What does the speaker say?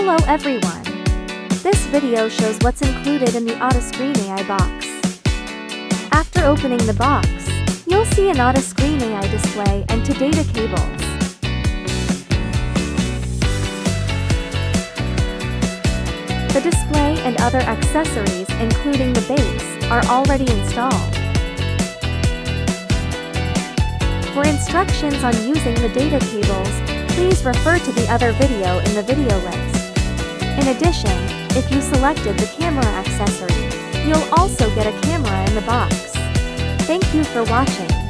Hello everyone! This video shows what's included in the OttoScreen AI box. After opening the box, you'll see an OttoScreen AI display and two data cables. The display and other accessories, including the base, are already installed. For instructions on using the data cables, please refer to the other video in the video list. In addition, if you selected the camera accessory, you'll also get a camera in the box. Thank you for watching.